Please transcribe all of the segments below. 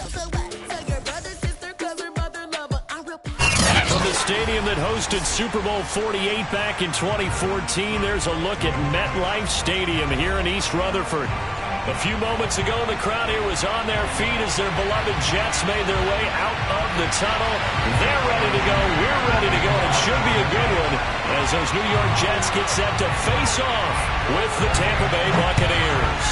From the stadium that hosted Super Bowl 48 back in 2014, there's a look at MetLife Stadium here in East Rutherford. A few moments ago, the crowd here was on their feet as their beloved Jets made their way out of the tunnel. They're ready to go. We're ready to go. It should be a good one as those New York Jets get set to face off with the Tampa Bay Buccaneers.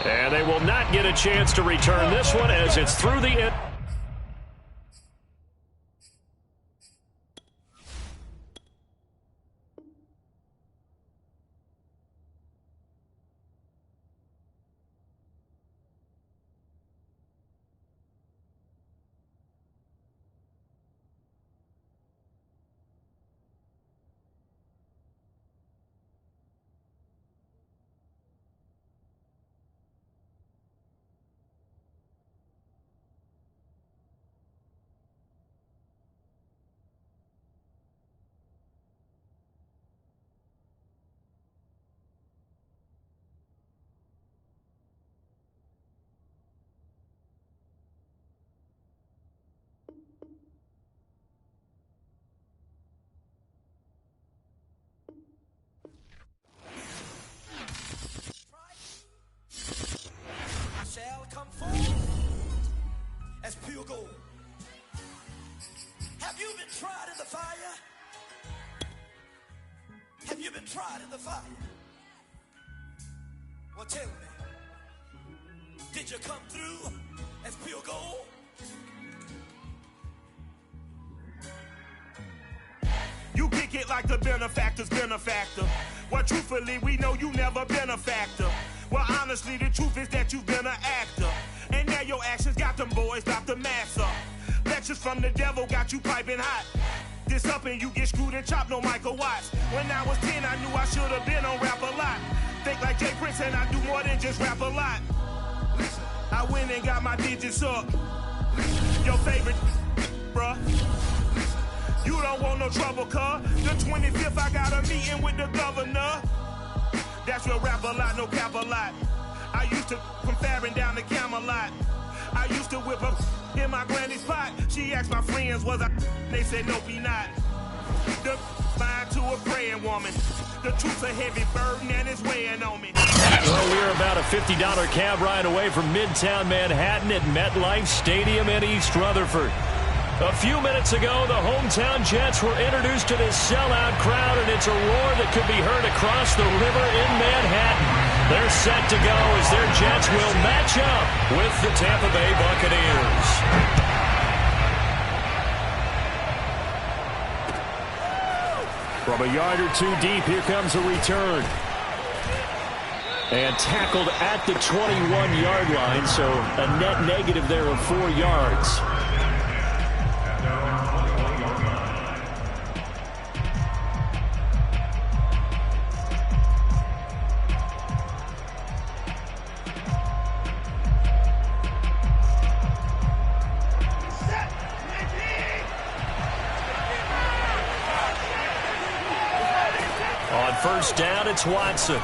And they will not get a chance to return this one as it's through the end. As pure gold. Have you been tried in the fire? Have you been tried in the fire? Well, tell me, did you come through as pure gold? You kick it like the benefactor's benefactor. Well, truthfully, we know you never been a factor. Well, honestly, the truth is that you've been an actor. And now your actions got them boys drop the mask up. Lectures from the devil got you piping hot. This up and you get screwed and chopped, no Michael Watts. When I was 10, I knew I should have been on rap a lot. Think like Jay Prince and I do more than just rap a lot. I went and got my digits up. Your favorite, bruh. You don't want no trouble, cuz. The 25th, I got a meeting with the governor. That's real rap a lot, no cap a lot. I used to come faring down the Camelot. I used to whip up in my granny's pot. She asked my friends, was I? They said, nope, he not. The line to a praying woman. The truth's a heavy burden and it's weighing on me. Well, we're about a $50 cab ride away from Midtown Manhattan at MetLife Stadium in East Rutherford. A few minutes ago, the hometown Jets were introduced to this sellout crowd, and it's a roar that could be heard across the river in Manhattan. They're set to go as their Jets will match up with the Tampa Bay Buccaneers. From a yard or two deep, here comes a return. And tackled at the 21-yard line, so a net negative there of 4 yards. On first down, it's Watson.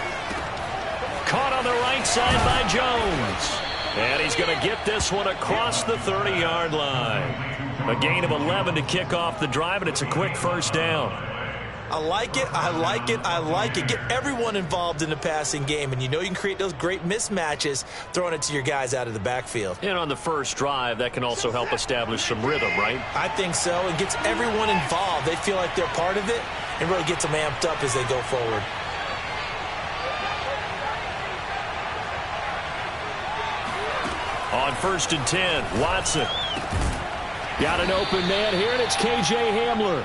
Caught on the right side by Jones. And he's going to get this one across the 30-yard line. A gain of 11 to kick off the drive, and it's a quick first down. I like it, I like it, I like it. Get everyone involved in the passing game, and you know you can create those great mismatches throwing it to your guys out of the backfield. And on the first drive, that can also help establish some rhythm, right? I think so. It gets everyone involved. They feel like they're part of it and really gets them amped up as they go forward. On first and 10, Watson. Got an open man here, and it's K.J. Hamler.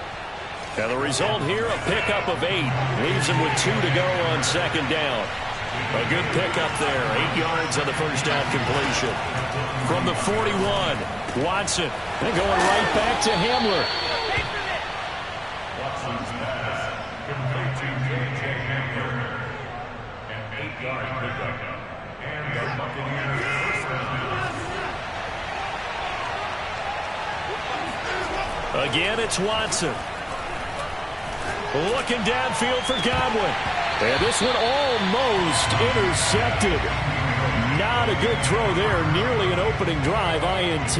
And the result here, a pickup of 8. Leaves him with 2 to go on second down. A good pickup there. 8 yards on the first down completion. From the 41, Watson. And going right back to Hamler. Watson's pass complete to K.J. Hamler. An 8-yard pickup. And the Buccaneers first down. Again, it's Watson. Looking downfield for Godwin. And this one almost intercepted. Not a good throw there. Nearly an opening drive INT.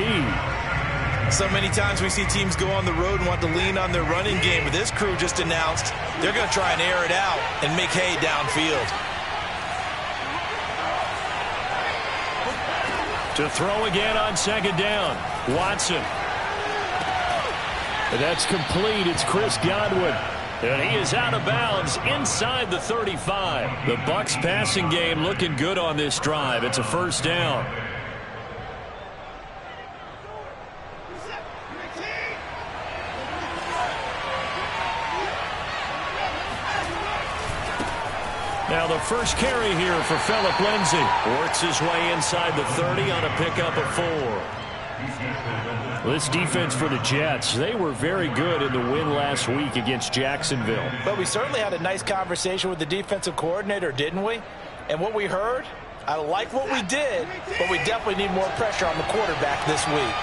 So many times we see teams go on the road and want to lean on their running game, but this crew just announced they're going to try and air it out and make hay downfield. To throw again on second down. Watson. That's complete. It's Chris Godwin. And he is out of bounds inside the 35. The Bucs passing game looking good on this drive. It's a first down. Now the first carry here for Phillip Lindsay. Works his way inside the 30 on a pickup of 4. This defense for the Jets, they were very good in the win last week against Jacksonville. But we certainly had a nice conversation with the defensive coordinator, didn't we? And what we heard, I like what we did, but we definitely need more pressure on the quarterback this week.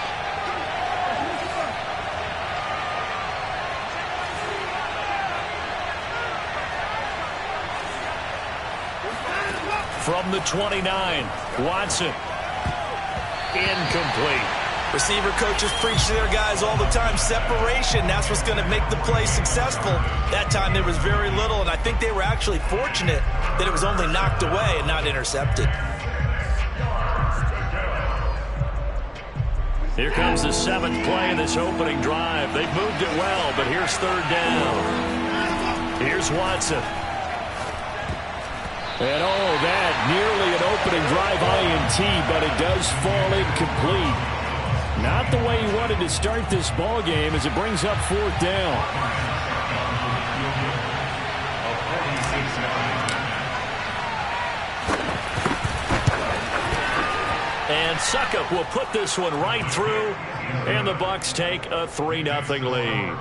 From the 29, Watson. Incomplete. Receiver coaches preach to their guys all the time. Separation, that's what's going to make the play successful. That time there was very little, and I think they were actually fortunate that it was only knocked away and not intercepted. Here comes the 7th play of this opening drive. They've moved it well, but here's third down. Here's Watson. And that nearly an opening drive INT, but it does fall incomplete. Not the way he wanted to start this ball game as it brings up fourth down. And Succop will put this one right through, and the Bucs take a 3-0 lead.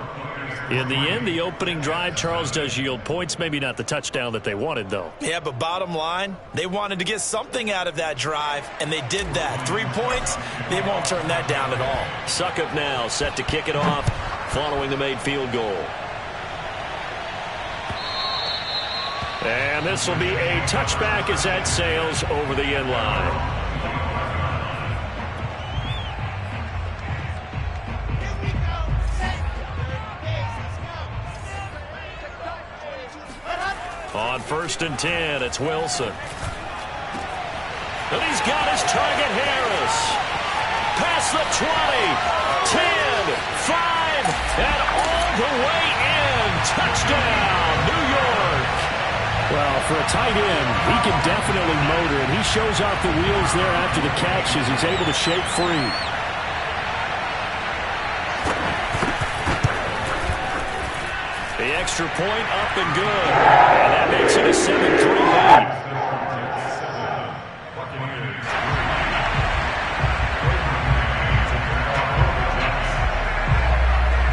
In the end, the opening drive, Charles, does yield points. Maybe not the touchdown that they wanted, though. Yeah, but bottom line, they wanted to get something out of that drive, and they did that. 3 points, they won't turn that down at all. Succop now set to kick it off following the made field goal. And this will be a touchback as that sails over the end line. On 1st and 10, it's Wilson. And he's got his target, Harris. Past the 20, 10, 5, and all the way in. Touchdown, New York. Well, for a tight end, he can definitely motor it. He shows off the wheels there after the catch as he's able to shake free. The extra point up and good. And that makes it a 7-3 lead.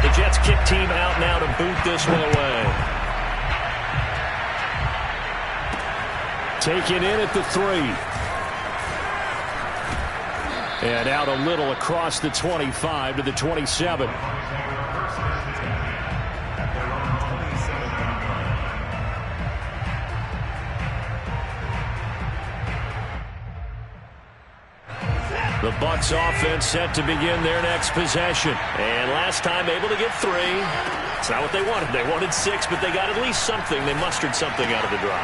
The Jets kick team out now to boot this one away. Taken in at the 3. And out a little across the 25 to the 27. The Bucs offense set to begin their next possession. And last time able to get 3. It's not what they wanted. They wanted 6, but they got at least something. They mustered something out of the drive.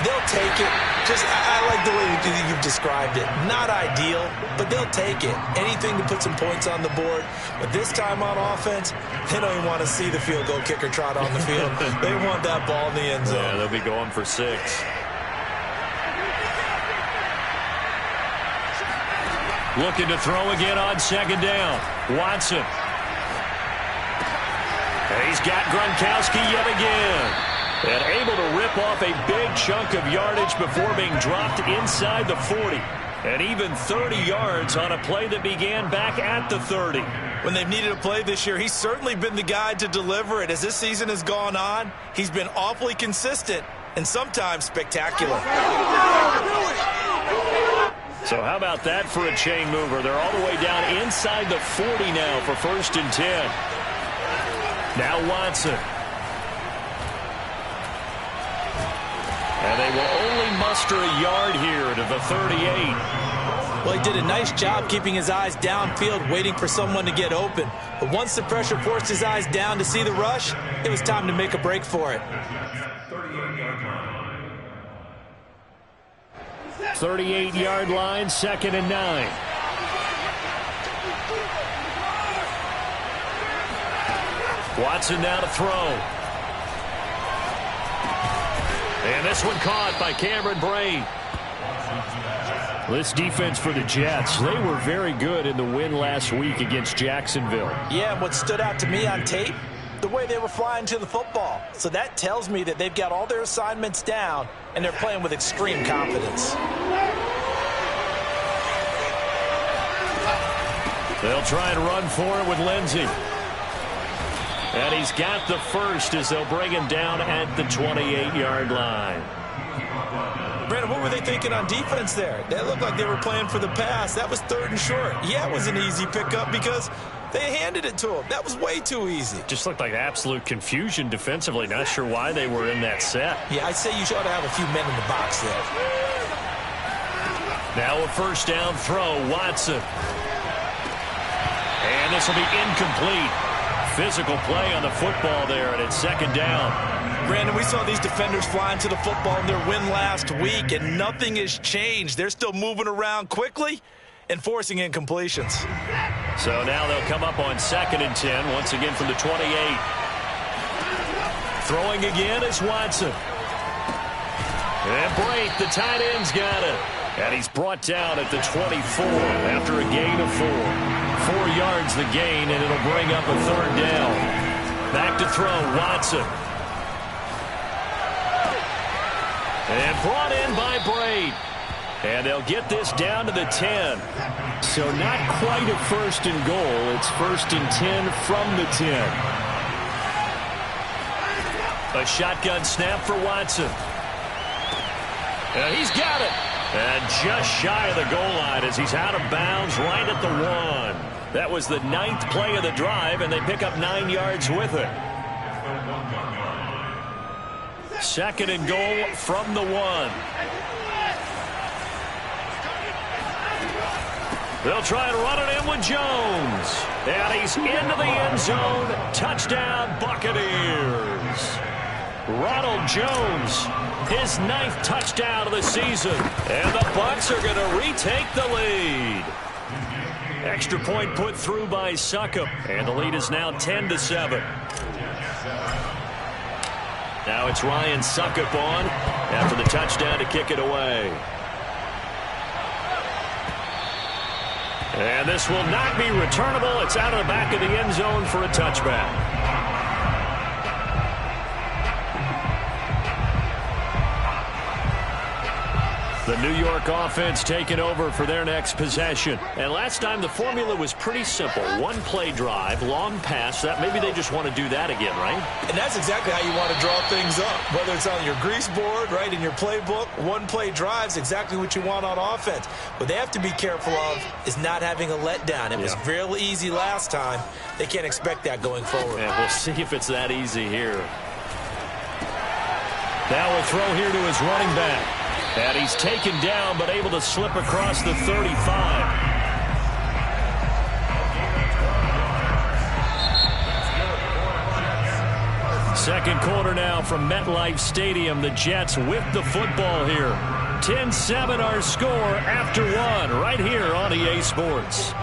They'll take it. I like the way you've described it. Not ideal, but they'll take it. Anything to put some points on the board. But this time on offense, they don't even want to see the field goal kicker trot on the field. They want that ball in the end zone. Yeah, they'll be going for 6. Looking to throw again on second down. Watson. He's got Gronkowski yet again. And able to rip off a big chunk of yardage before being dropped inside the 40. And even 30 yards on a play that began back at the 30. When they've needed a play this year, he's certainly been the guy to deliver it. As this season has gone on, he's been awfully consistent and sometimes spectacular. So how about that for a chain mover? They're all the way down inside the 40 now for 1st and 10. Now Watson. And they will only lost her a yard here to the 38. Well, he did a nice job keeping his eyes downfield, waiting for someone to get open. But once the pressure forced his eyes down to see the rush, it was time to make a break for it. 38-yard line, 2nd and 9. Watson now to throw. And this one caught by Cameron Brate. This defense for the Jets, they were very good in the win last week against Jacksonville. Yeah, and what stood out to me on tape, the way they were flying to the football. So that tells me that they've got all their assignments down, and they're playing with extreme confidence. They'll try and run for it with Lindsey. And he's got the first as they'll bring him down at the 28-yard line. Brandon, what were they thinking on defense there? That looked like they were playing for the pass. That was 3rd and short. Yeah, it was an easy pickup because they handed it to him. That was way too easy. Just looked like absolute confusion defensively. Not sure why they were in that set. Yeah, I'd say you ought to have a few men in the box there. Now a first down throw, Watson. And this will be incomplete. Physical play on the football there, and it's 2nd down. Brandon, we saw these defenders flying to the football in their win last week, and nothing has changed. They're still moving around quickly and forcing incompletions. So now they'll come up on 2nd and 10, once again from the 28. Throwing again is Watson. And Brate, the tight end's got it. And he's brought down at the 24 after a gain of 4. 4 yards the gain, and it'll bring up a 3rd down. Back to throw, Watson. And brought in by Brate. And they'll get this down to the 10. So not quite a 1st and goal. It's 1st and 10 from the 10. A shotgun snap for Watson. And he's got it. And just shy of the goal line as he's out of bounds right at the 1. That was the 9th play of the drive, and they pick up 9 yards with it. 2nd and goal from the 1. They'll try and run it in with Jones. And he's into the end zone. Touchdown, Buccaneers. Ronald Jones, his 9th touchdown of the season. And the Bucs are going to retake the lead. Extra point put through by Succop. And the lead is now 10-7. Now it's Ryan Succop on after the touchdown to kick it away. And this will not be returnable. It's out of the back of the end zone for a touchback. The New York offense taking over for their next possession. And last time the formula was pretty simple. 1-play drive, long pass. That maybe they just want to do that again, right? And that's exactly how you want to draw things up. Whether it's on your grease board, right, in your playbook, 1-play drive's exactly what you want on offense. What they have to be careful of is not having a letdown. It was real easy last time. They can't expect that going forward. And we'll see if it's that easy here. Now a throw here to his running back. And he's taken down, but able to slip across the 35. Second quarter now from MetLife Stadium. The Jets with the football here. 10-7 our score after 1 right here on EA Sports.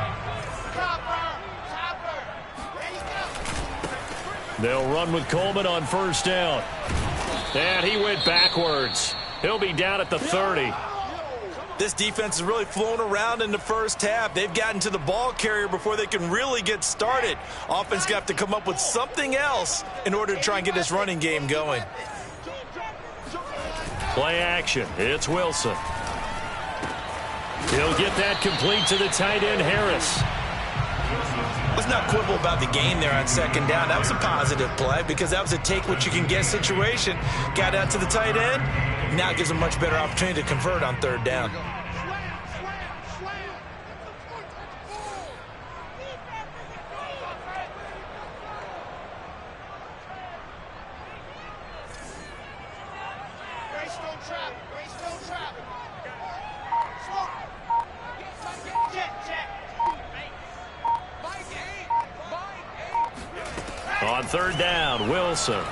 They'll run with Coleman on first down. And he went backwards. He'll be down at the 30. This defense is really flown around in the first half. They've gotten to the ball carrier before they can really get started. Offense got to come up with something else in order to try and get this running game going. Play action. It's Wilson. He'll get that complete to the tight end, Harris. Let's not quibble about the gain there on second down. That was a positive play because that was a take-what-you-can-get situation. Got out to the tight end. Now it gives them a much better opportunity to convert on third down. Grace, don't trap. On third down, Wilson.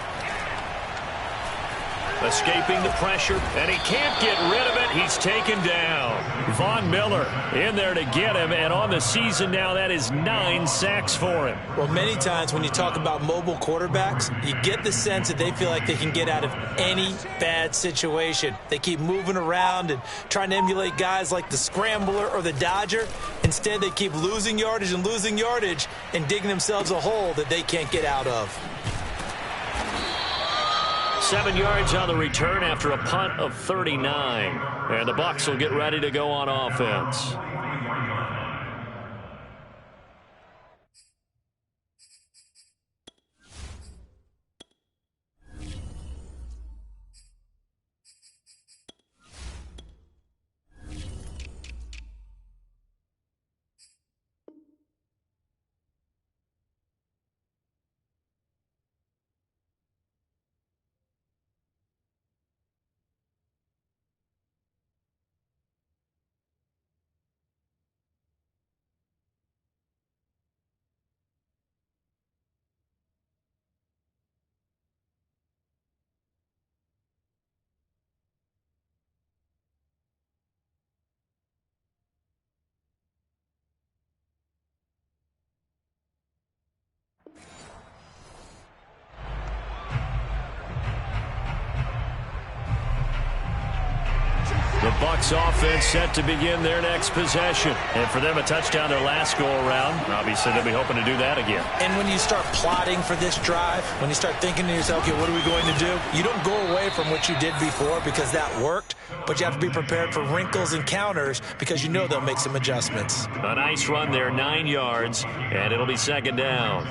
Escaping the pressure, and he can't get rid of it. He's taken down. Von Miller in there to get him, and on the season now, that is 9 sacks for him. Well, many times when you talk about mobile quarterbacks, you get the sense that they feel like they can get out of any bad situation. They keep moving around and trying to emulate guys like the Scrambler or the Dodger. Instead, they keep losing yardage and digging themselves a hole that they can't get out of. 7 yards on the return after a punt of 39. And the Bucs will get ready to go on offense. The Bucs offense set to begin their next possession. And for them, a touchdown their last go-around. Obviously, they'll be hoping to do that again. And when you start plotting for this drive, when you start thinking to yourself, okay, what are we going to do? You don't go away from what you did before because that worked, but you have to be prepared for wrinkles and counters because you know they'll make some adjustments. A nice run there, 9 yards, and it'll be second down.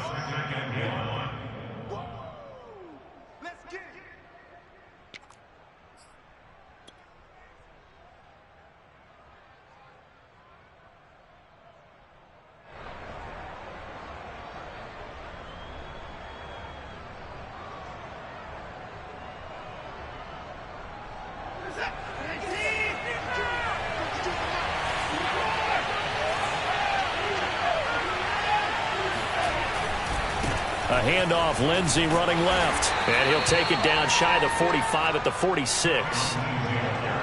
A handoff, Lindsey running left. And he'll take it down shy of the 45 at the 46.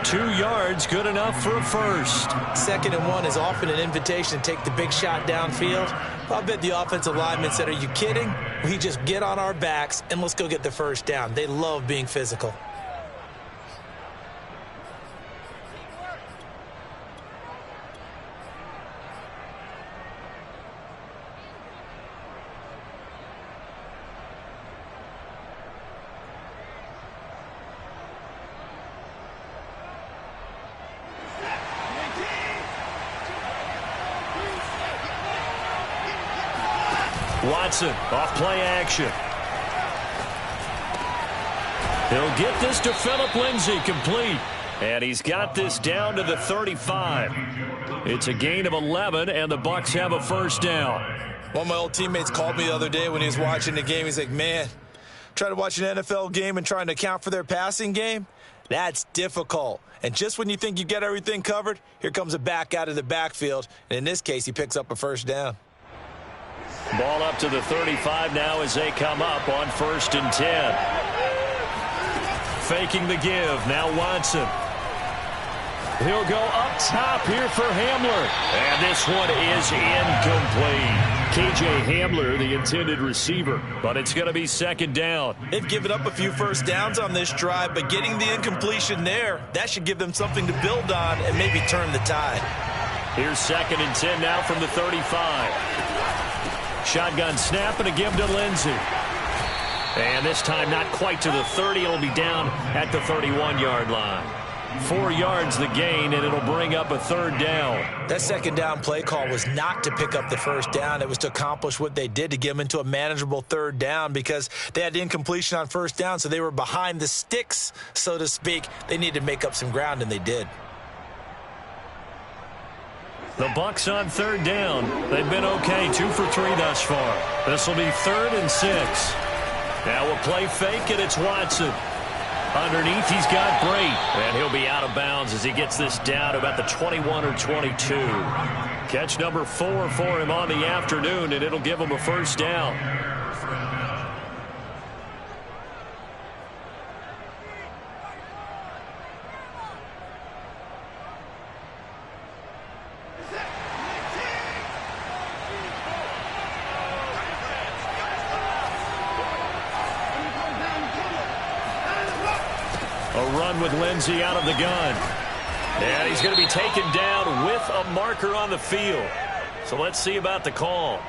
2 yards, good enough for a first. 2nd and 1 is often an invitation to take the big shot downfield. I bet the offensive lineman said, are you kidding? We just get on our backs and let's go get the first down. They love being physical. Watson off play action. He'll get this to Phillip Lindsay, complete. And he's got this down to the 35. It's a gain of 11, and the Bucs have a first down. One of my old teammates called me the other day when he was watching the game. He's like, man, trying to watch an NFL game and trying to account for their passing game? That's difficult. And just when you think you get everything covered, here comes a back out of the backfield. And in this case, he picks up a first down. Ball up to the 35 now as they come up on 1st and 10. Faking the give. Now Watson. He'll go up top here for Hamler. And this one is incomplete. KJ Hamler, the intended receiver. But it's going to be second down. They've given up a few first downs on this drive, but getting the incompletion there, that should give them something to build on and maybe turn the tide. Here's 2nd and 10 now from the 35. Shotgun snap and a give to Lindsey. And this time not quite to the 30. It'll be down at the 31-yard line. 4 yards the gain, and it'll bring up a third down. That second down play call was not to pick up the first down. It was to accomplish what they did, to get them into a manageable third down, because they had the incompletion on first down, so they were behind the sticks, so to speak. They needed to make up some ground, and they did. The Bucs on third down. They've been okay, 2 for 3 thus far. This will be 3rd and 6. Now we'll play fake, and it's Watson. Underneath, he's got Brait, and he'll be out of bounds as he gets this down to about the 21 or 22. Catch number 4 for him on the afternoon, and it'll give him a first down. They'll run with Lindsey out of the gun. And he's going to be taken down with a marker on the field. So let's see about the call.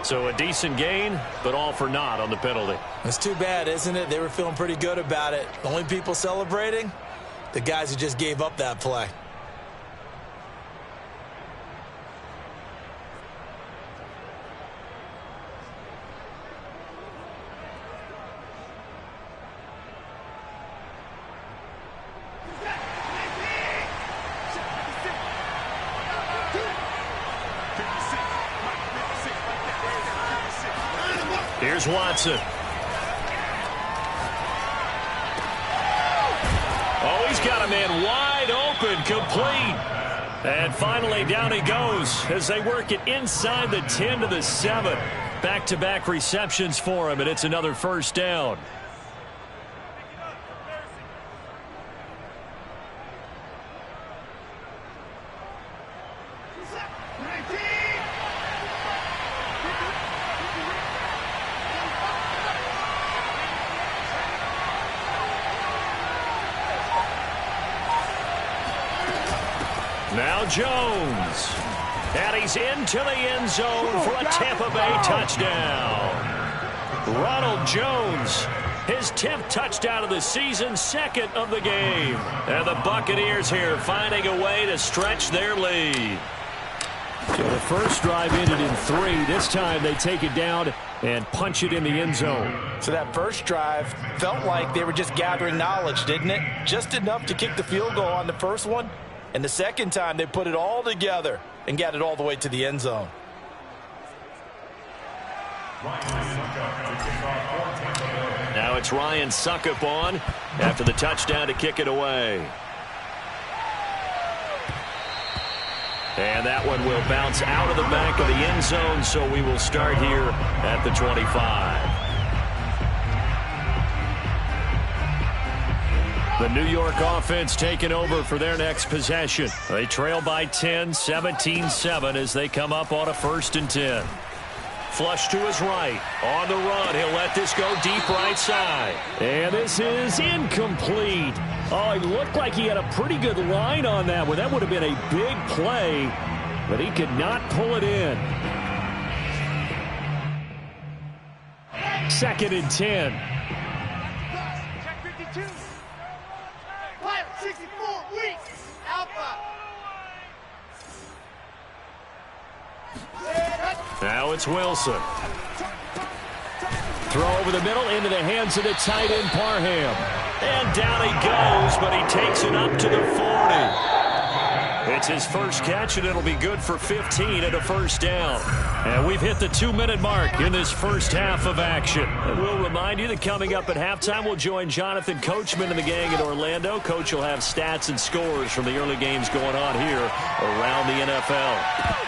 So a decent gain, but all for naught on the penalty. It's too bad, isn't it? They were feeling pretty good about it. The only people celebrating, the guys who just gave up that play. Here's Watson. Oh, he's got a man wide open, complete. And finally, down he goes as they work it inside the 10 to the 7. Back-to-back receptions for him, and it's another first down. Now Jones. And he's into the end zone for a Tampa Bay touchdown. Ronald Jones, his 10th touchdown of the season, 2nd of the game. And the Buccaneers here finding a way to stretch their lead. So the first drive ended in 3. This time they take it down and punch it in the end zone. So that first drive felt like they were just gathering knowledge, didn't it? Just enough to kick the field goal on the first one. And the second time, they put it all together and got it all the way to the end zone. Now it's Ryan Succop on after the touchdown to kick it away. And that one will bounce out of the back of the end zone, so we will start here at the 25. The New York offense taking over for their next possession. They trail by 10, 17-7 as they come up on a 1st and 10. Flush to his right. On the run, he'll let this go deep right side. And this is incomplete. Oh, it looked like he had a pretty good line on that one. That would have been a big play, but he could not pull it in. 2nd and 10. Now it's Wilson. Throw over the middle into the hands of the tight end Parham. And down he goes, but he takes it up to the 40. It's his first catch, and it'll be good for 15 and a first down. And we've hit the 2-minute mark in this first half of action. And we'll remind you that coming up at halftime, we'll join Jonathan Coachman and the gang in Orlando. Coach will have stats and scores from the early games going on here around the NFL.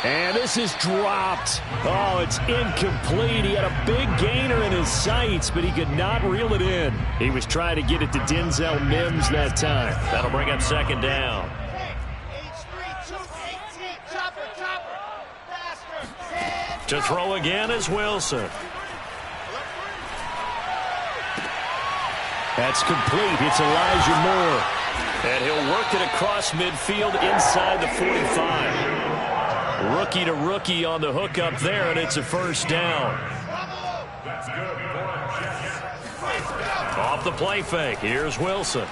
And this is dropped. Oh, it's incomplete. He had a big gainer in his sights, but he could not reel it in. He was trying to get it to Denzel Mims that time. That'll bring up 2nd down. To throw again is Wilson. That's complete. It's Elijah Moore. And he'll work it across midfield inside the 45. Rookie to rookie on the hook up there, and it's a first down. Off the play fake, here's Wilson.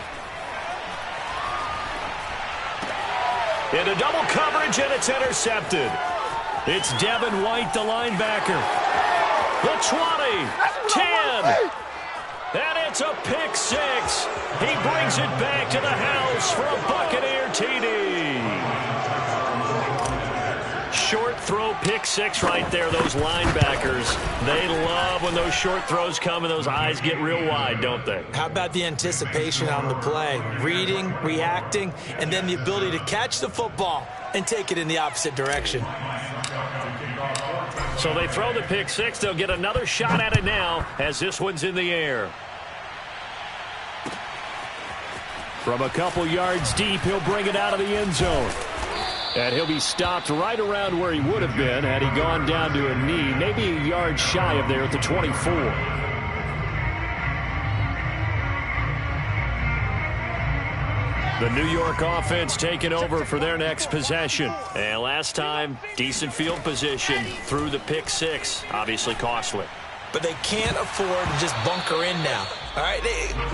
Into double coverage, and it's intercepted. It's Devin White, the linebacker. The 20, 10, and it's a pick 6. He brings it back to the house for a Buccaneer TD. Short throw, pick 6 right there. Those linebackers, they love when those short throws come and those eyes get real wide, don't they? How about the anticipation on the play? Reading, reacting, and then the ability to catch the football and take it in the opposite direction. So they throw the pick 6. They'll get another shot at it now as this one's in the air. From a couple yards deep, he'll bring it out of the end zone. And he'll be stopped right around where he would have been had he gone down to a knee, maybe a yard shy of there at the 24. The New York offense taking over for their next possession. And last time, decent field position through the pick six. Obviously costly. But they can't afford to just bunker in now. All right,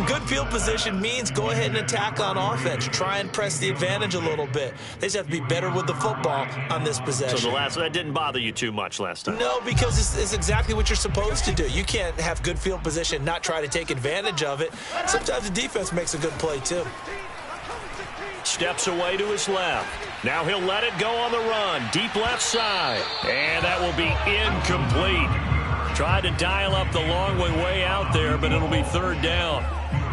good field position means go ahead and attack on offense. Try and press the advantage a little bit. They just have to be better with the football on this possession. So that didn't bother you too much last time? No, because it's exactly what you're supposed to do. You can't have good field position and not try to take advantage of it. Sometimes the defense makes a good play, too. Steps away to his left. Now he'll let it go on the run. Deep left side. And that will be incomplete. Tried to dial up the long way out there, but it'll be third down.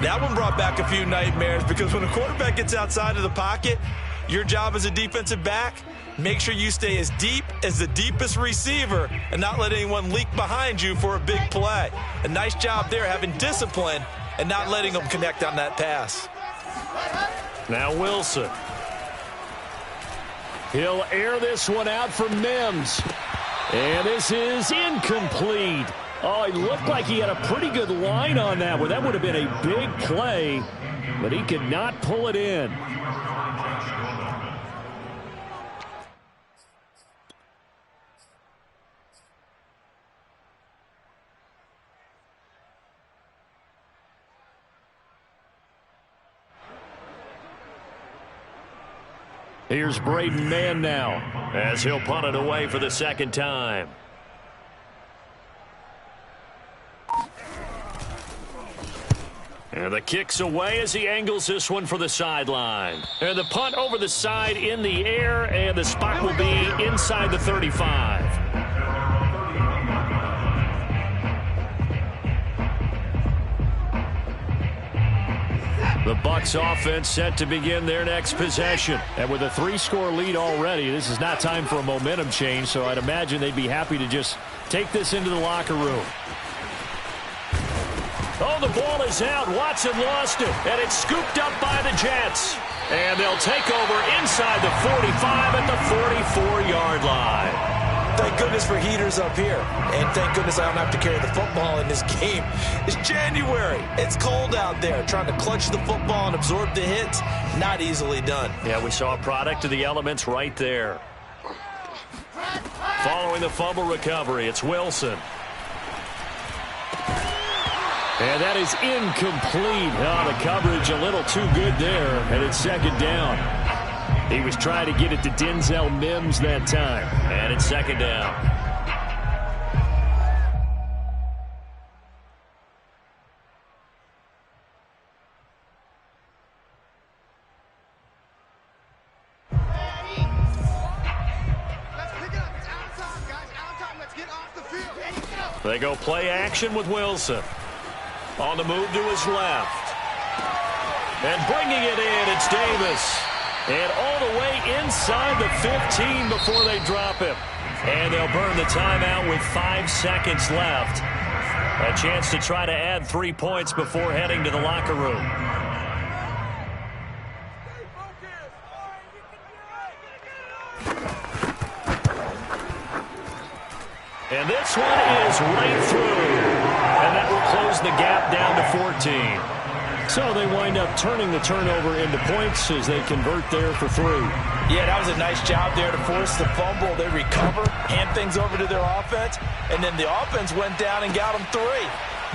That one brought back a few nightmares because when a quarterback gets outside of the pocket, your job as a defensive back, make sure you stay as deep as the deepest receiver and not let anyone leak behind you for a big play. A nice job there having discipline and not letting them connect on that pass. Now Wilson. He'll air this one out for Mims. And this is incomplete. Oh, he looked like he had a pretty good line on that one. That would have been a big play, but he could not pull it in. Here's Braden Mann now as he'll punt it away for the second time. And the kick's away as he angles this one for the sideline. And the punt over the side in the air, and the spot will be inside the 35. The Bucs offense set to begin their next possession. And with a 3-score lead already, this is not time for a momentum change, so I'd imagine they'd be happy to just take this into the locker room. Oh, the ball is out. Watson lost it, and it's scooped up by the Jets. And they'll take over inside the 45 at the 44-yard line. Thank goodness for heaters up here. And thank goodness I don't have to carry the football in this game. It's January. It's cold out there. Trying to clutch the football and absorb the hits, not easily done. Yeah, we saw a product of the elements right there. Following the fumble recovery, it's Wilson. And that is incomplete. Oh, the coverage a little too good there, and it's second down. He was trying to get it to Denzel Mims that time. And it's second down. They go play action with Wilson. On the move to his left. And bringing it in, it's Davis. And all the way inside the 15 before they drop him. And they'll burn the timeout with 5 seconds left. A chance to try to add 3 points before heading to the locker room. And this one is right through. And that will close the gap down to 14. So they wind up turning the turnover into points as they convert there for 3. Yeah, that was a nice job there to force the fumble. They recover, hand things over to their offense, and then the offense went down and got them 3.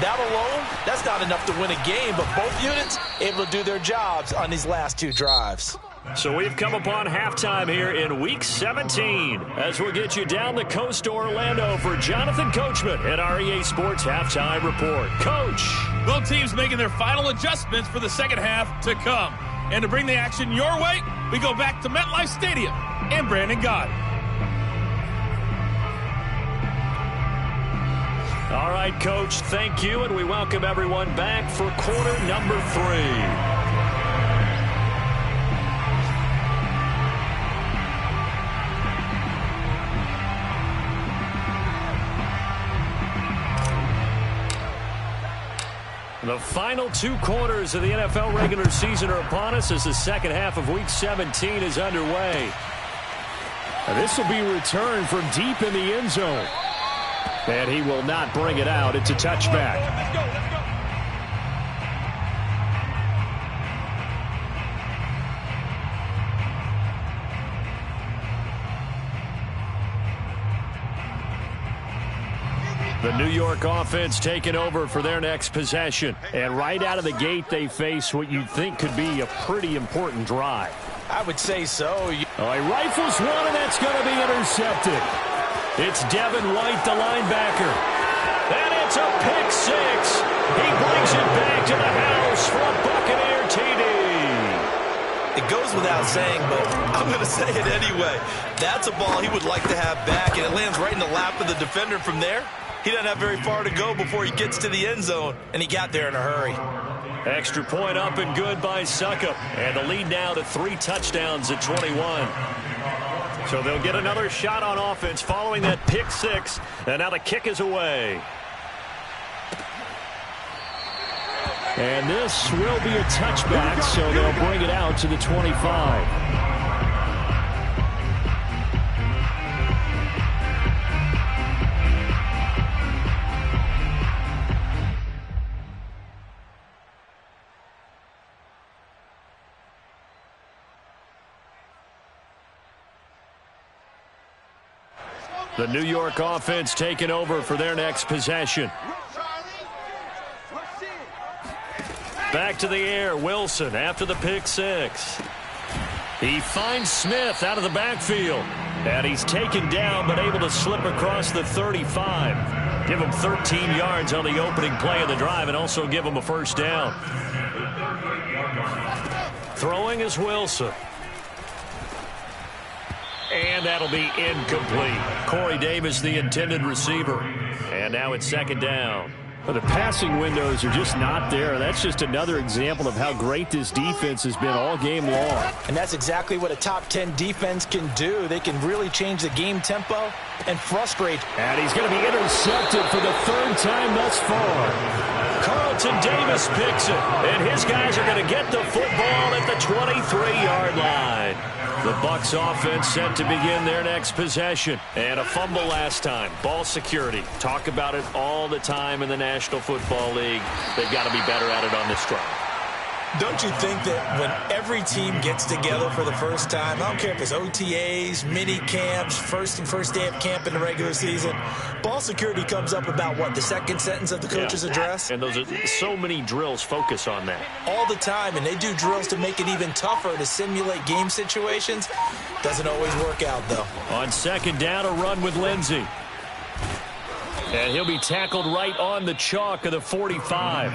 That alone, that's not enough to win a game, but both units able to do their jobs on these last 2 drives. So we've come upon halftime here in Week 17 as we'll get you down the coast to Orlando for Jonathan Coachman at our EA Sports Halftime Report. Coach. Both teams making their final adjustments for the second half to come. And to bring the action your way, we go back to MetLife Stadium and Brandon Gaudin. All right, Coach, thank you, and we welcome everyone back for quarter number 3. The final 2 quarters of the NFL regular season are upon us as the second half of Week 17 is underway. And this will be returned from deep in the end zone. And he will not bring it out. It's a touchback. The New York offense taking over for their next possession. And right out of the gate, they face what you'd think could be a pretty important drive. I would say so. He rifles one, and that's going to be intercepted. It's Devin White, the linebacker. And it's a pick six. He brings it back to the house for a Buccaneer TD. It goes without saying, but I'm going to say it anyway. That's a ball he would like to have back, and it lands right in the lap of the defender from there. He doesn't have very far to go before he gets to the end zone, and he got there in a hurry. Extra point up and good by Succop. And the lead now to 3 touchdowns at 21. So they'll get another shot on offense following that pick six. And now the kick is away. And this will be a touchback, so they'll bring it out to the 25. The New York offense taking over for their next possession. Back to the air, Wilson after the pick six. He finds Smith out of the backfield. And he's taken down but able to slip across the 35. Give him 13 yards on the opening play of the drive and also give him a first down. Throwing is Wilson. And that'll be incomplete. Corey Davis, the intended receiver. And now it's second down. Well, the passing windows are just not there. That's just another example of how great this defense has been all game long. And that's exactly what a top 10 defense can do. They can really change the game tempo and frustrate. And he's going to be intercepted for the 3rd time thus far. Carlton Davis picks it. And his guys are going to get the football at the 23-yard line. The Bucs offense set to begin their next possession. And a fumble last time. Ball security. Talk about it all the time in the National Football League. They've got to be better at it on this drive. Don't you think that when every team gets together for the first time, I don't care if it's OTAs, mini camps, first day of camp in the regular season, ball security comes up about, what, the second sentence of the coach's address? And those are so many drills focus on that. All the time, and they do drills to make it even tougher to simulate game situations. Doesn't always work out, though. On second down, a run with Lindsey. And he'll be tackled right on the chalk of the 45.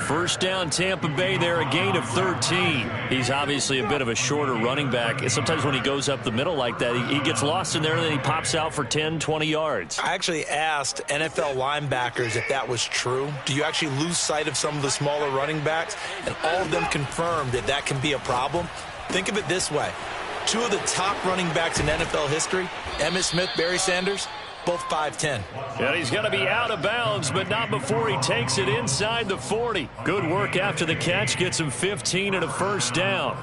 First down, Tampa Bay there, a gain of 13. He's obviously a bit of a shorter running back. And sometimes when he goes up the middle like that, he gets lost in there and then he pops out for 10, 20 yards. I actually asked NFL linebackers if that was true. Do you actually lose sight of some of the smaller running backs? And all of them confirmed that that can be a problem. Think of it this way. 2 of the top running backs in NFL history, Emmitt Smith, Barry Sanders, both 5'10". And he's going to be out of bounds, but not before he takes it inside the 40. Good work after the catch. Gets him 15 and a first down.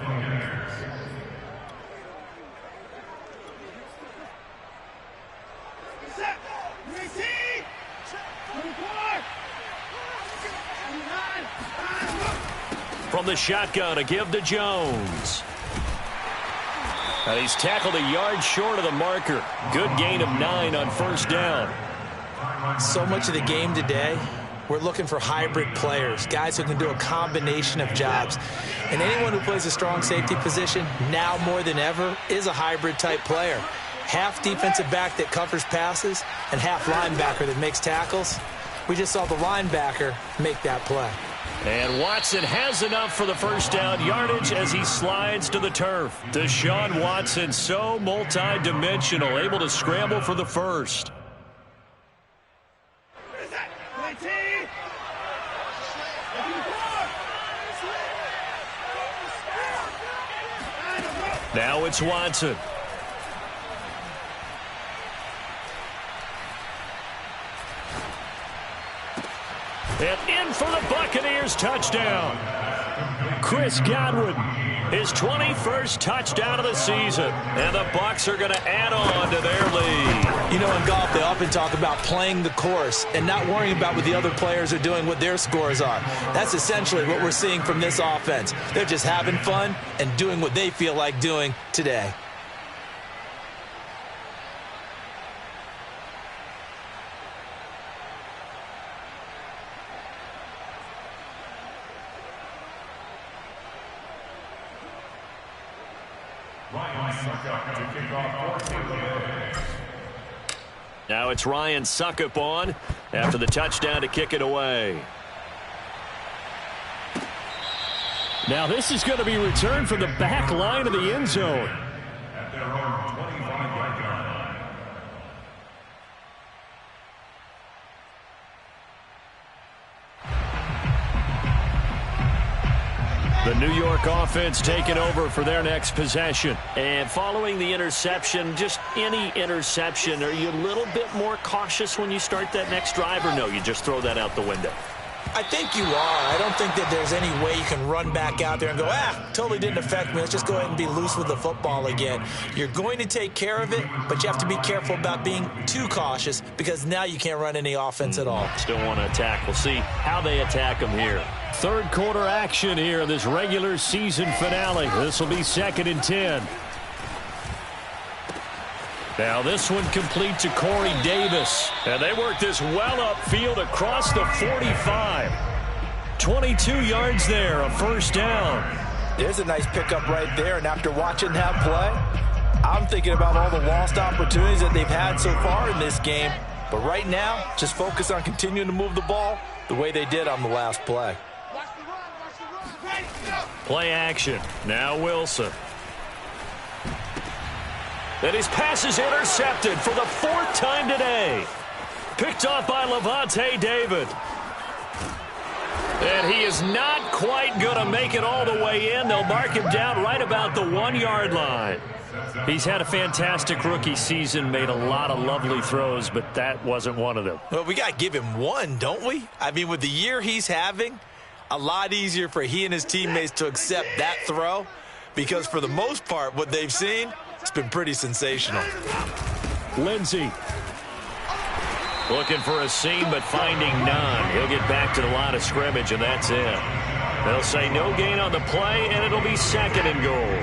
From the shotgun, a give to Jones. And he's tackled a yard short of the marker. Good gain of 9 on first down. So much of the game today, we're looking for hybrid players, guys who can do a combination of jobs. And anyone who plays a strong safety position, now more than ever, is a hybrid type player. Half defensive back that covers passes and half linebacker that makes tackles. We just saw the linebacker make that play. And Watson has enough for the first down yardage as he slides to the turf. Deshaun Watson, so multi-dimensional, able to scramble for the first. Now it's Watson. And in for the Buccaneers touchdown. Chris Godwin, his 21st touchdown of the season. And the Bucs are going to add on to their lead. You know, in golf, they often talk about playing the course and not worrying about what the other players are doing, what their scores are. That's essentially what we're seeing from this offense. They're just having fun and doing what they feel like doing today. to kick off for Tampa Bay. Now it's Ryan Suckup on after the touchdown to kick it away. Now this is going to be returned from the back line of the end zone. At their own 25-yard line. The New York offense taking over for their next possession. And following the interception, just any interception, are you a little bit more cautious when you start that next drive, or no, you just throw that out the window? I think you are. I don't think that there's any way you can run back out there and go, totally didn't affect me. Let's just go ahead and be loose with the football again. You're going to take care of it, but you have to be careful about being too cautious because now you can't run any offense at all. Still want to attack. We'll see how they attack them here. Third quarter action here in this regular season finale. This will be 2nd and 10. Now this one complete to Corey Davis. And they work this well upfield across the 45. 22 yards there, a first down. There's a nice pickup right there, and after watching that play, I'm thinking about all the lost opportunities that they've had so far in this game. But right now, just focus on continuing to move the ball the way they did on the last play. Play action. Now Wilson. And his pass is intercepted for the 4th time today. Picked off by Lavonte David. And he is not quite going to make it all the way in. They'll mark him down right about the 1-yard line. He's had a fantastic rookie season, made a lot of lovely throws, but that wasn't one of them. Well, we got to give him one, don't we? I mean, with the year he's having, a lot easier for he and his teammates to accept that throw because for the most part, what they've seen, it's been pretty sensational. Lindsey. Looking for a seam, but finding none. He'll get back to the line of scrimmage, and that's it. They'll say no gain on the play, and it'll be 2nd and goal.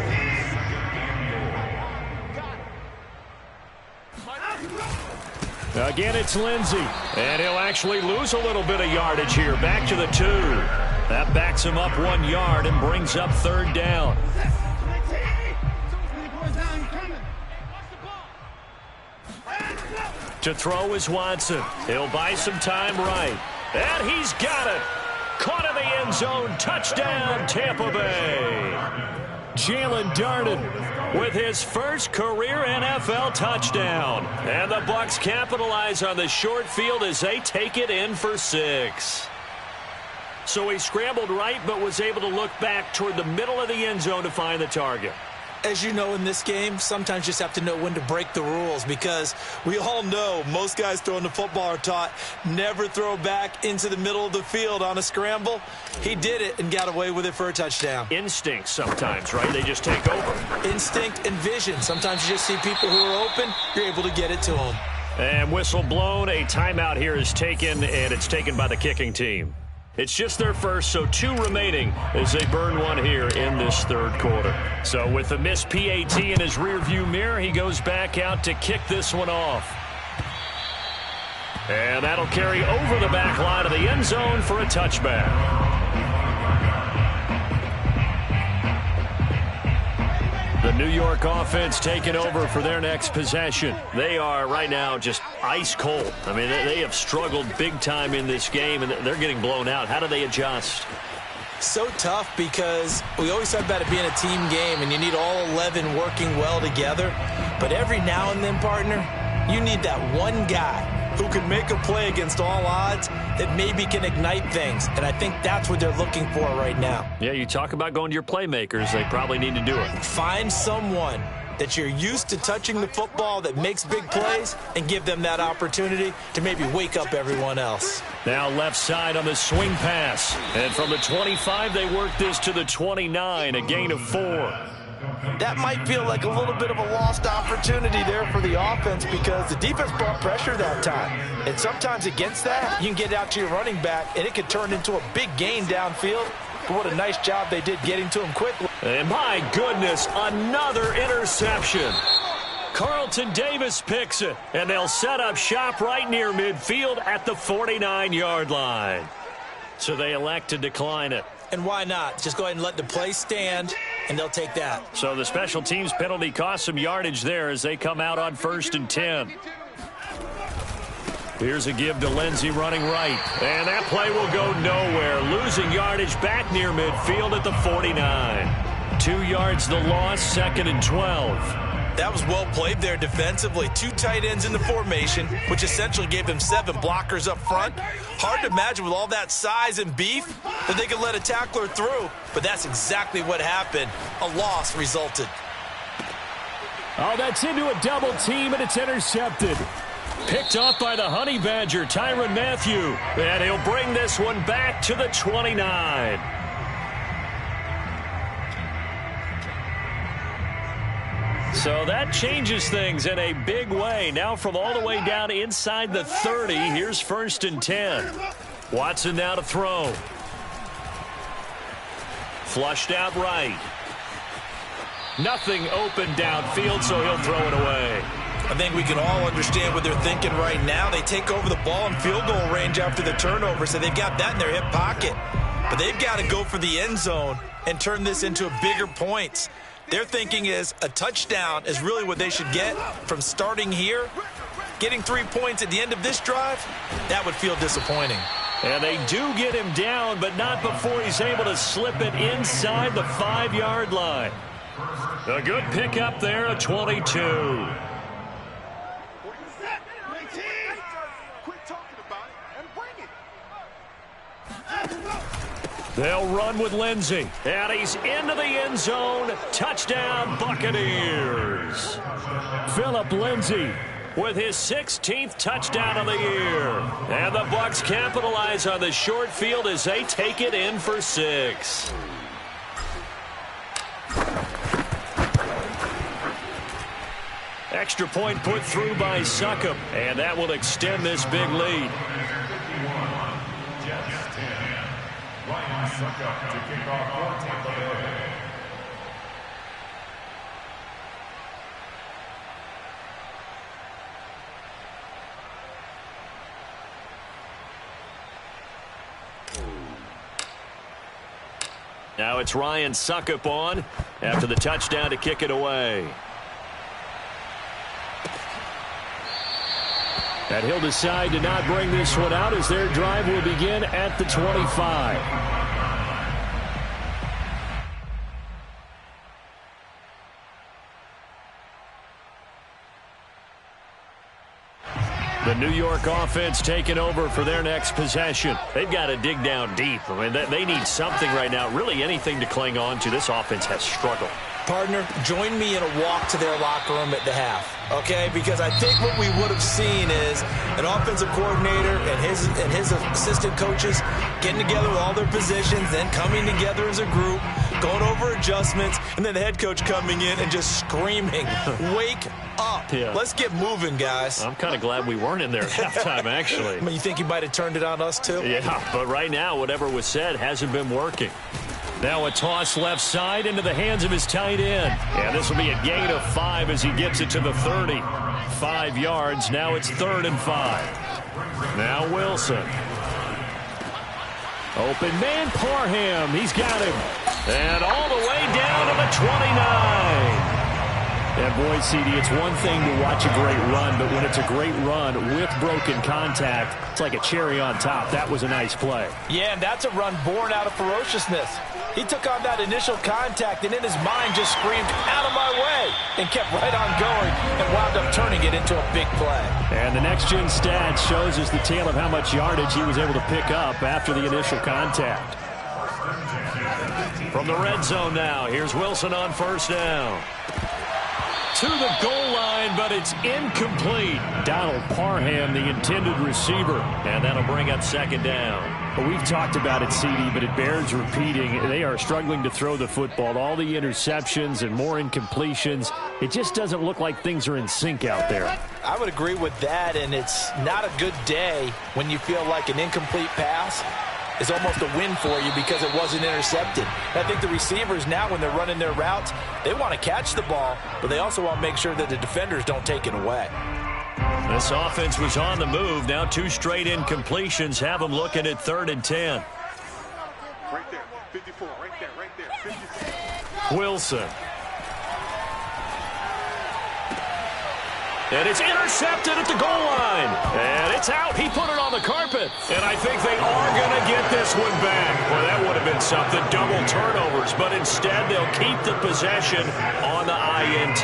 Again, it's Lindsey. And he'll actually lose a little bit of yardage here. Back to the 2. That backs him up 1 yard and brings up 3rd down. To throw is Watson. He'll buy some time right. And he's got it. Caught in the end zone. Touchdown, Tampa Bay. Jalen Darden with his first career NFL touchdown. And the Bucks capitalize on the short field as they take it in for 6. So he scrambled right but was able to look back toward the middle of the end zone to find the target. As you know, in this game, sometimes you just have to know when to break the rules because we all know most guys throwing the football are taught never throw back into the middle of the field on a scramble. He did it and got away with it for a touchdown. Instinct sometimes, right? They just take over. Instinct and vision. Sometimes you just see people who are open, you're able to get it to them. And whistle blown. A timeout here is taken, and it's taken by the kicking team. It's just their first, so 2 remaining as they burn one here in this 3rd quarter. So with the missed PAT in his rearview mirror, he goes back out to kick this one off. And that'll carry over the back line of the end zone for a touchback. The New York offense taking over for their next possession. They are right now just ice cold. I mean, they have struggled big time in this game, and they're getting blown out. How do they adjust? So tough because we always talk about it being a team game, and you need all 11 working well together. But every now and then, partner, you need that one guy who can make a play against all odds that maybe can ignite things. And I think that's what they're looking for right now. Yeah, you talk about going to your playmakers. They probably need to do it. Find someone that you're used to touching the football that makes big plays and give them that opportunity to maybe wake up everyone else. Now left side on the swing pass. And from the 25, they work this to the 29, a gain of 4. That might feel like a little bit of a lost opportunity there for the offense because the defense brought pressure that time. And sometimes against that, you can get out to your running back, and it could turn into a big gain downfield. But what a nice job they did getting to him quickly. And my goodness, another interception. Carlton Davis picks it, and they'll set up shop right near midfield at the 49-yard line. So they elect to decline it. And why not? Just go ahead and let the play stand and they'll take that. So the special teams penalty cost some yardage there as they come out on 1st and 10. Here's a give to Lindsey running right. And that play will go nowhere. Losing yardage back near midfield at the 49. 2 yards the loss, 2nd and 12. That was well played there defensively. 2 tight ends in the formation, which essentially gave them 7 blockers up front. Hard to imagine with all that size and beef that they could let a tackler through. But that's exactly what happened. A loss resulted. Oh, that's into a double team, and it's intercepted. Picked off by the Honey Badger, Tyrann Mathieu. And he'll bring this one back to the 29. So that changes things in a big way. Now from all the way down inside the 30, here's 1st and 10. Watson now to throw. Flushed out right. Nothing open downfield, so he'll throw it away. I think we can all understand what they're thinking right now. They take over the ball in field goal range after the turnover, so they've got that in their hip pocket. But they've got to go for the end zone and turn this into bigger points. Their thinking is a touchdown is really what they should get from starting here. Getting 3 points at the end of this drive, that would feel disappointing. And they do get him down, but not before he's able to slip it inside the 5-yard line. A good pickup there, a 22. They'll run with Lindsey. And he's into the end zone. Touchdown, Buccaneers. Phillip Lindsay with his 16th touchdown of the year. And the Bucs capitalize on the short field as they take it in for 6. Extra point put through by Succop. And that will extend this big lead. Ryan Succop to kick off for Tampa Bay. Now it's Ryan Succop on after the touchdown to kick it away. And he'll decide to not bring this one out as their drive will begin at the 25. The New York offense taking over for their next possession. They've got to dig down deep. I mean, they need something right now, really anything to cling on to. This offense has struggled. Partner, join me in a walk to their locker room at the half, okay? Because I think what we would have seen is an offensive coordinator and his assistant coaches getting together with all their positions, then coming together as a group, going over adjustments, and then the head coach coming in and just screaming, wake up. Yeah. Let's get moving, guys. I'm kind of glad we weren't in there at halftime, actually. I mean, you think he might have turned it on us, too? Yeah, but right now, whatever was said hasn't been working. Now a toss left side into the hands of his tight end. And this will be a gain of 5 as he gets it to the 30. 5 yards. Now it's 3rd and 5. Now Wilson. Open man, Parham. He's got him. And all the way down to the 29. And boy, CD, it's one thing to watch a great run, but when it's a great run with broken contact, it's like a cherry on top. That was a nice play. Yeah, and that's a run born out of ferociousness. He took on that initial contact and in his mind just screamed, out of my way, and kept right on going and wound up turning it into a big play. And the next-gen stat shows us the tale of how much yardage he was able to pick up after the initial contact. From the red zone now, here's Wilson on 1st down. To the goal line, but it's incomplete. Donald Parham, the intended receiver, and that'll bring up 2nd down. Well, we've talked about it, CD, but it bears repeating. They are struggling to throw the football. All the interceptions and more incompletions. It just doesn't look like things are in sync out there. I would agree with that, and it's not a good day when you feel like an incomplete pass is almost a win for you because it wasn't intercepted. I think the receivers now, when they're running their routes, they want to catch the ball, but they also want to make sure that the defenders don't take it away. This offense was on the move. Now 2 straight incompletions have them looking at 3rd and 10. Right there, 54, right there, 54. Wilson. And it's intercepted at the goal line. And it's out. He put it on the carpet. And I think they are going to get this one back. Well, that would have been something. Double turnovers. But instead, they'll keep the possession on the INT.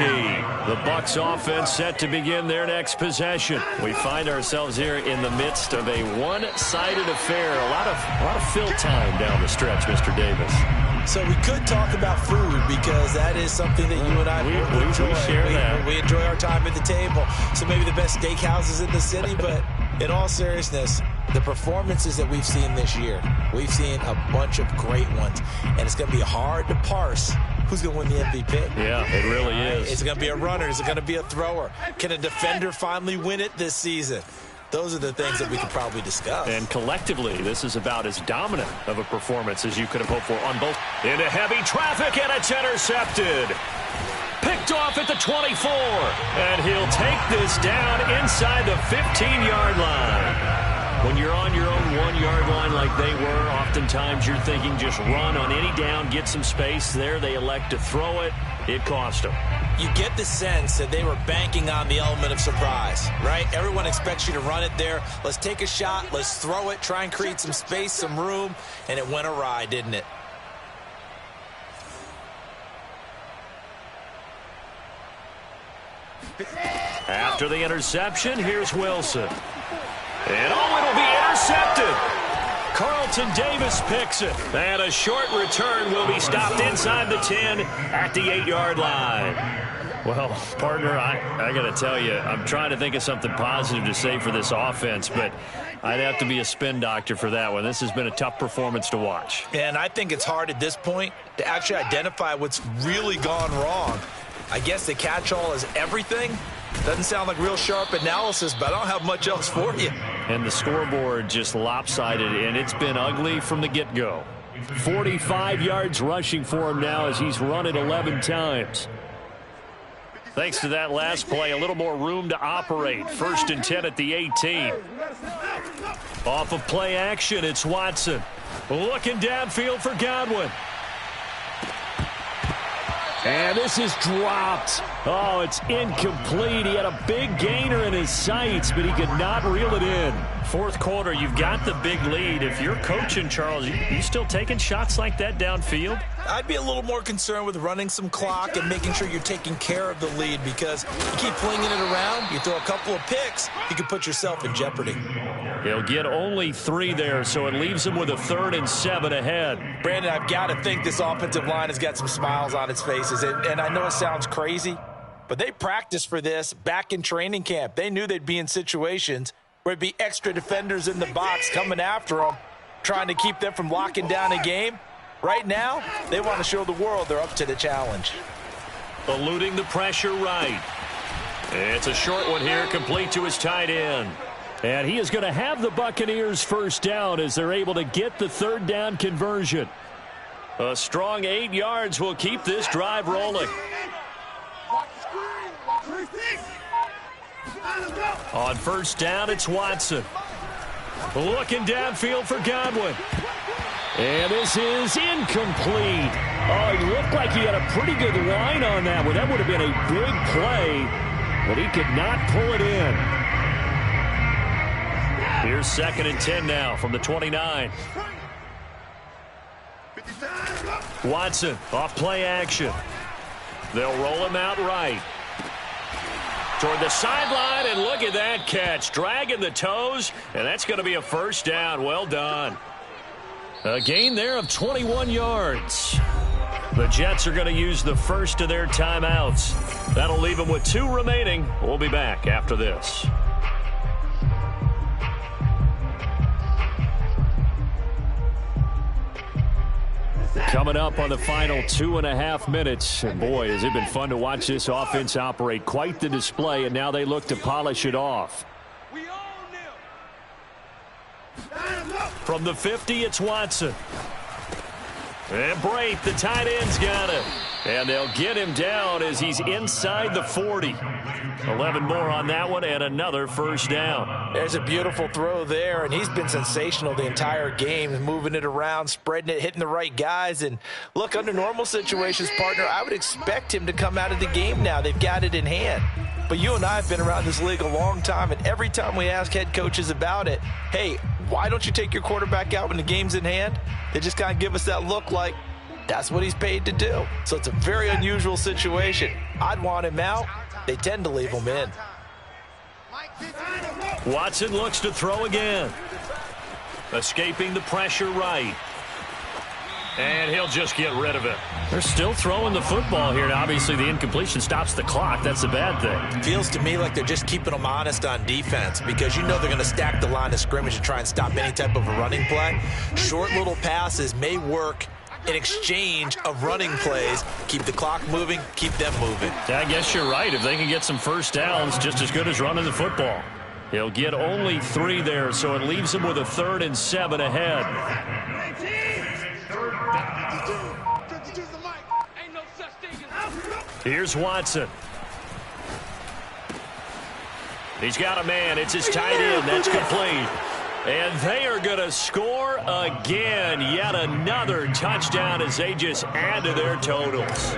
The Bucs offense set to begin their next possession. We find ourselves here in the midst of a one-sided affair. A lot of fill time down the stretch, Mr. Davis. So we could talk about food because that is something that you and I enjoy. We share that. We enjoy our time at the table. So maybe the best steakhouses in the city, but in all seriousness, the performances that we've seen this year, we've seen a bunch of great ones, and it's going to be hard to parse who's going to win the MVP. Yeah, it really is. Is it going to be a runner? Is it going to be a thrower? Can a defender finally win it this season? Those are the things that we could probably discuss. And collectively, this is about as dominant of a performance as you could have hoped for on both. Into heavy traffic, and it's intercepted. Picked off at the 24. And he'll take this down inside the 15-yard line. When you're on your own 1-yard line like they were, oftentimes you're thinking just run on any down, get some space. There they elect to throw it. It cost them. You get the sense that they were banking on the element of surprise, right? Everyone expects you to run it there. Let's take a shot. Let's throw it. Try and create some space, some room. And it went awry, didn't it? After the interception, here's Wilson. And it'll be intercepted. Carlton Davis picks it. And a short return will be stopped inside the 10 at the 8-yard line. Well, partner, I got to tell you, I'm trying to think of something positive to say for this offense, but I'd have to be a spin doctor for that one. This has been a tough performance to watch. And I think it's hard at this point to actually identify what's really gone wrong. I guess the catch-all is everything. Doesn't sound like real sharp analysis, but I don't have much else for you. And the scoreboard just lopsided, and it's been ugly from the get-go. 45 yards rushing for him now as he's run it 11 times. Thanks to that last play, a little more room to operate. 1st and 10 at the 18. Off of play action, it's Watson. Looking downfield for Godwin. And this is dropped. Oh, it's incomplete. He had a big gainer in his sights, but he could not reel it in. 4th quarter, you've got the big lead. If you're coaching, Charles, you still taking shots like that downfield? I'd be a little more concerned with running some clock and making sure you're taking care of the lead, because you keep flinging it around, you throw a couple of picks, you can put yourself in jeopardy. He'll get only 3 there, so it leaves him with a 3rd and 7 ahead. Brandon, I've got to think this offensive line has got some smiles on its faces, and I know it sounds crazy, but they practiced for this back in training camp. They knew they'd be in situations where there'd be extra defenders in the box coming after them, trying to keep them from locking down a game. Right now, they want to show the world they're up to the challenge. Eluding the pressure right. It's a short one here, complete to his tight end. And he is going to have the Buccaneers first down as they're able to get the 3rd down conversion. A strong 8 yards will keep this drive rolling. On 1st down, it's Watson. Looking downfield for Godwin. And this is incomplete. Oh, he looked like he had a pretty good line on that one. That would have been a big play, but he could not pull it in. Here's 2nd and 10 now from the 29. Watson off play action. They'll roll him out right. Toward the sideline, and look at that catch. Dragging the toes, and that's going to be a 1st down. Well done. A gain there of 21 yards. The Jets are going to use the first of their timeouts. That'll leave them with 2 remaining. We'll be back after this. Coming up on the final 2.5 minutes. And boy, has it been fun to watch this offense operate. Quite the display, and now they look to polish it off. From the 50, it's Watson. And Braith, the tight end's got it. And they'll get him down as he's inside the 40. 11 more on that one and another first down. There's a beautiful throw there, and he's been sensational the entire game, moving it around, spreading it, hitting the right guys. And look, under normal situations, partner, I would expect him to come out of the game now. They've got it in hand. But you and I have been around this league a long time, and every time we ask head coaches about it, hey, why don't you take your quarterback out when the game's in hand? They just kind of give us that look like, that's what he's paid to do. So it's a very unusual situation. I'd want him out. They tend to leave him in. Watson looks to throw again. Escaping the pressure right. And he'll just get rid of it. They're still throwing the football here. Now, obviously, the incompletion stops the clock. That's a bad thing. Feels to me like they're just keeping them honest on defense because you know they're going to stack the line of scrimmage and try and stop any type of a running play. Short little passes may work in exchange of running plays. Keep the clock moving, keep them moving. I guess you're right. If they can get some first downs, just as good as running the football. He'll get only 3 there, so it leaves him with a 3rd and 7 ahead. Here's Watson. He's got a man. It's his tight end. That's complete. And they are going to score again. Yet another touchdown as they just add to their totals.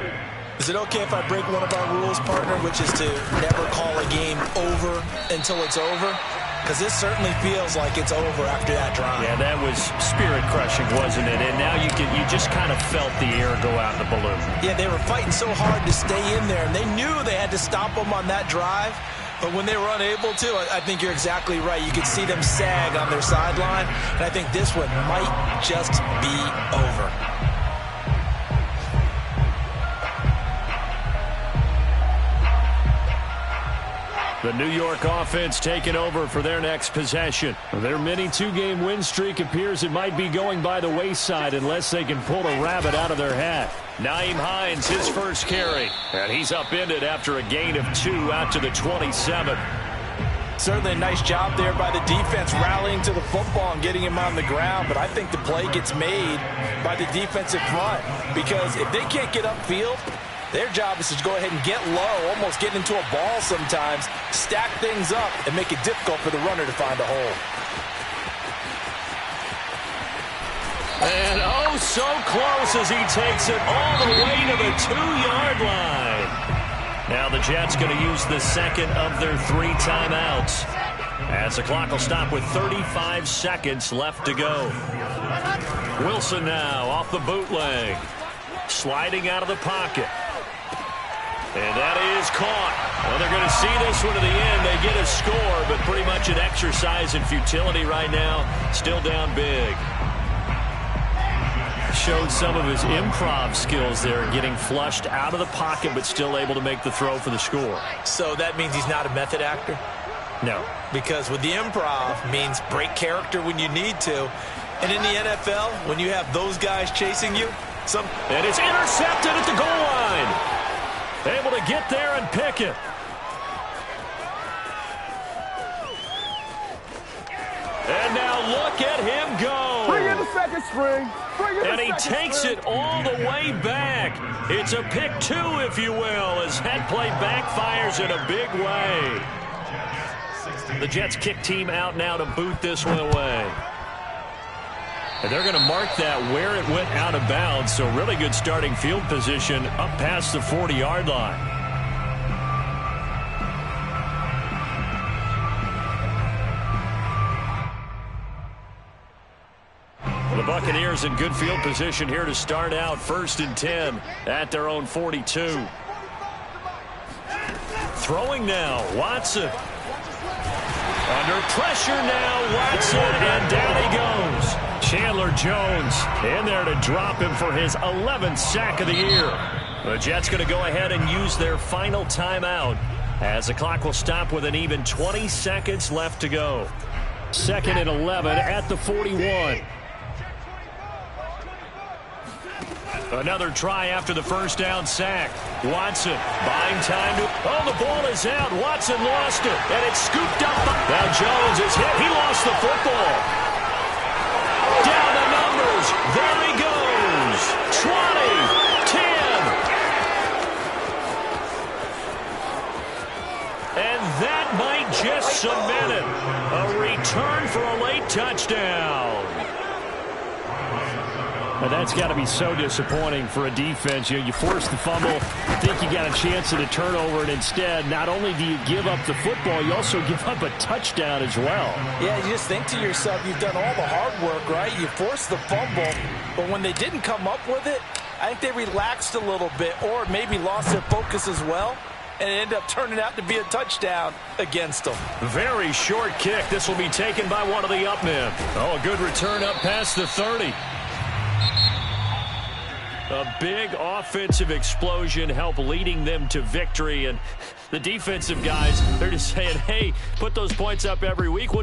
Is it okay if I break one of our rules, partner, which is to never call a game over until it's over? Because this certainly feels like it's over after that drive. Yeah, that was spirit-crushing, wasn't it? And now you just kind of felt the air go out in the balloon. Yeah, they were fighting so hard to stay in there, and they knew they had to stop them on that drive. But when they were unable to, I think you're exactly right. You could see them sag on their sideline, and I think this one might just be over. The New York offense taking over for their next possession. Their mini 2-game win streak appears it might be going by the wayside unless they can pull a rabbit out of their hat. Nyheim Hines, his first carry. And he's upended after a gain of 2 out to the 27. Certainly a nice job there by the defense rallying to the football and getting him on the ground. But I think the play gets made by the defensive front because if they can't get upfield, their job is to go ahead and get low, almost get into a ball sometimes, stack things up, and make it difficult for the runner to find a hole. And oh, so close as he takes it all the way to the 2-yard line. Now the Jets going to use the second of their 3 timeouts, as the clock will stop with 35 seconds left to go. Wilson now off the bootleg, sliding out of the pocket. And that is caught. Well, they're going to see this one to the end. They get a score, but pretty much an exercise in futility right now. Still down big. Showed some of his improv skills there, getting flushed out of the pocket, but still able to make the throw for the score. So that means he's not a method actor? No. Because with the improv means break character when you need to. And in the NFL, when you have those guys chasing you, and it's intercepted at the goal line. Able to get there and pick it. And now look at him go. Bring in the second string. And he takes it all the way back. It's a pick 2, if you will, as that play backfires in a big way. The Jets kick team out now to boot this one away. And they're going to mark that where it went out of bounds. So really good starting field position up past the 40-yard line. The Buccaneers in good field position here to start out 1st and 10 at their own 42. Throwing now, Watson. Under pressure now, Watson, and down he goes. Chandler Jones in there to drop him for his 11th sack of the year. The Jets going to go ahead and use their final timeout as the clock will stop with an even 20 seconds left to go. 2nd and 11 at the 41. Another try after the first down sack. Watson buying time to... Oh, the ball is out. Watson lost it, and it's scooped up. Now Jones is hit. He lost the football. Down the numbers. There he goes. 20, 10, just cemented. A return for a late touchdown. Now that's got to be so disappointing for a defense. You force the fumble, think you got a chance at a turnover, and instead, not only do you give up the football, you also give up a touchdown as well. Yeah, you just think to yourself, you've done all the hard work, right? You forced the fumble, but when they didn't come up with it, I think they relaxed a little bit or maybe lost their focus as well, and it ended up turning out to be a touchdown against them. Very short kick. This will be taken by one of the up men. Oh, a good return up past the 30. A big offensive explosion helped leading them to victory, and the defensive guys, they're just saying, hey, put those points up every week.